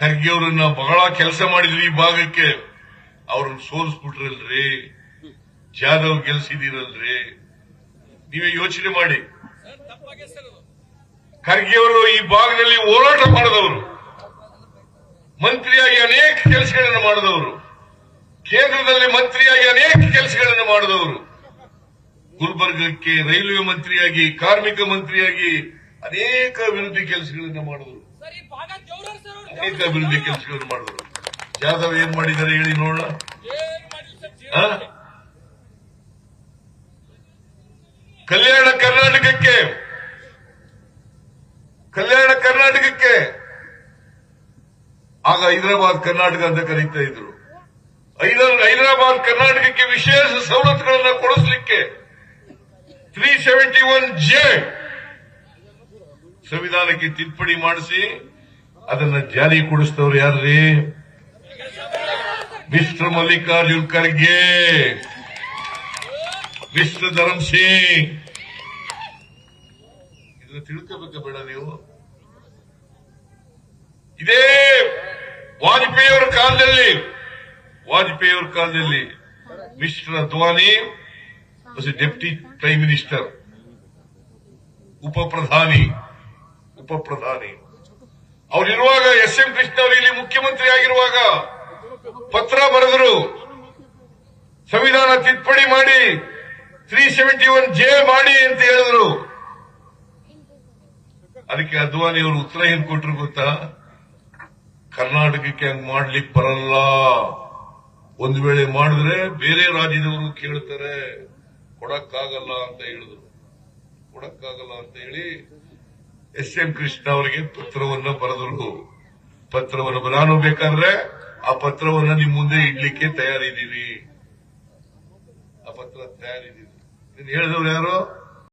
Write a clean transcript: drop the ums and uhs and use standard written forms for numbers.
ಖರ್ಗೆ ಅವರನ್ನ ಬಹಳ ಕೆಲಸ ಮಾಡಿದ್ರಿ ಈ ಭಾಗಕ್ಕೆ. ಅವ್ರನ್ನ ಸೋಲಿಸ್ಬಿಟ್ರಲ್ರಿ, ಜಾಧವ್ ಗೆಲ್ಸಿದಿರಲ್ರಿ. ನೀವೇ ಯೋಚನೆ ಮಾಡಿ. ಖರ್ಗೆ ಅವರು ಈ ಭಾಗದಲ್ಲಿ ಹೋರಾಟ ಮಾಡಿದವರು, ಮಂತ್ರಿಯಾಗಿ ಅನೇಕ ಕೆಲಸಗಳನ್ನು ಮಾಡಿದವರು, ಕೇಂದ್ರದಲ್ಲಿ ಮಂತ್ರಿಯಾಗಿ ಅನೇಕ ಕೆಲಸಗಳನ್ನು ಮಾಡಿದವರು, ಗುಲ್ಬರ್ಗಕ್ಕೆ ರೈಲ್ವೆ ಮಂತ್ರಿಯಾಗಿ, ಕಾರ್ಮಿಕ ಮಂತ್ರಿಯಾಗಿ ಅನೇಕ ಅಭಿವೃದ್ಧಿ ಕೆಲಸಗಳನ್ನು ಮಾಡಿದವರು, ಅನೇಕ ಅಭಿವೃದ್ಧಿ ಕೆಲಸಗಳನ್ನು ಮಾಡಿದವರು. ಜಾಧವ್ ಏನ್ ಮಾಡಿದ್ದಾರೆ ಹೇಳಿ ನೋಡೋಣ. ಕಲ್ಯಾಣ ಕರ್ನಾಟಕಕ್ಕೆ ಆಗ ಹೈದರಾಬಾದ್ ಕರ್ನಾಟಕ ಅಂತ ಕರೀತಾ ಇದ್ರು. ಹೈದರಾಬಾದ್ ಕರ್ನಾಟಕಕ್ಕೆ ವಿಶೇಷ ಸವಲತ್ತುಗಳನ್ನು ಕೊಡಿಸಲಿಕ್ಕೆ 371J ಸಂವಿಧಾನಕ್ಕೆ ತಿದ್ದುಪಡಿ ಮಾಡಿಸಿ ಅದನ್ನ ಜಾರಿ ಕೊಡಿಸಿದವರು ಯಾರ್ರೀ? Mister Mallikarjun Kharge, mister Dharam Singh. ಇದನ್ನ ತಿಳ್ಕೋಬೇಕ ಬೇಡ ನೀವು? ಇದೇ ವಾಜಪೇಯಿ ಅವರ ಕಾಲದಲ್ಲಿ mister Advani deputy prime minister, ಉಪ ಪ್ರಧಾನಿ ಅವರಿರುವಾಗ, ಎಸ್.ಎಂ. ಕೃಷ್ಣ ಅವರು ಇಲ್ಲಿ ಮುಖ್ಯಮಂತ್ರಿ ಆಗಿರುವಾಗ ಪತ್ರ ಬರೆದರು, ಸಂವಿಧಾನ ತಿದ್ದುಪಡಿ ಮಾಡಿ 371J ಮಾಡಿ ಅಂತ ಹೇಳಿದ್ರು. ಅದಕ್ಕೆ ಅದ್ವಾನಿ ಅವರು ಉತ್ತರ ಏನ್ ಕೊಟ್ಟರು ಗೊತ್ತಾ? ಕರ್ನಾಟಕಕ್ಕೆ ಹಂಗ್ ಮಾಡ್ಲಿಕ್ಕೆ ಬರಲ್ಲ, ಒಂದು ವೇಳೆ ಮಾಡಿದ್ರೆ ಬೇರೆ ರಾಜ್ಯದವರು ಕೇಳ್ತಾರೆ, ಕೊಡಕ್ಕಾಗಲ್ಲ ಅಂತ ಹೇಳಿದ್ರು. ಕೊಡಕ್ಕಾಗಲ್ಲ ಅಂತ ಹೇಳಿ ಎಸ್.ಎಂ. ಕೃಷ್ಣ ಅವರಿಗೆ ಪತ್ರವನ್ನ ಬರೆದರು. ನಾನು ಬೇಕಾದ್ರೆ ಆ ಪತ್ರವನ್ನ ನಿಮ್ ಮುಂದೆ ಇಡ್ಲಿಕ್ಕೆ ತಯಾರಿದ್ದೀವಿ. ಆ ಪತ್ರ ತಯಾರಿದ್ದೀವಿ. ಹೇಳಿದವರು ಯಾರು?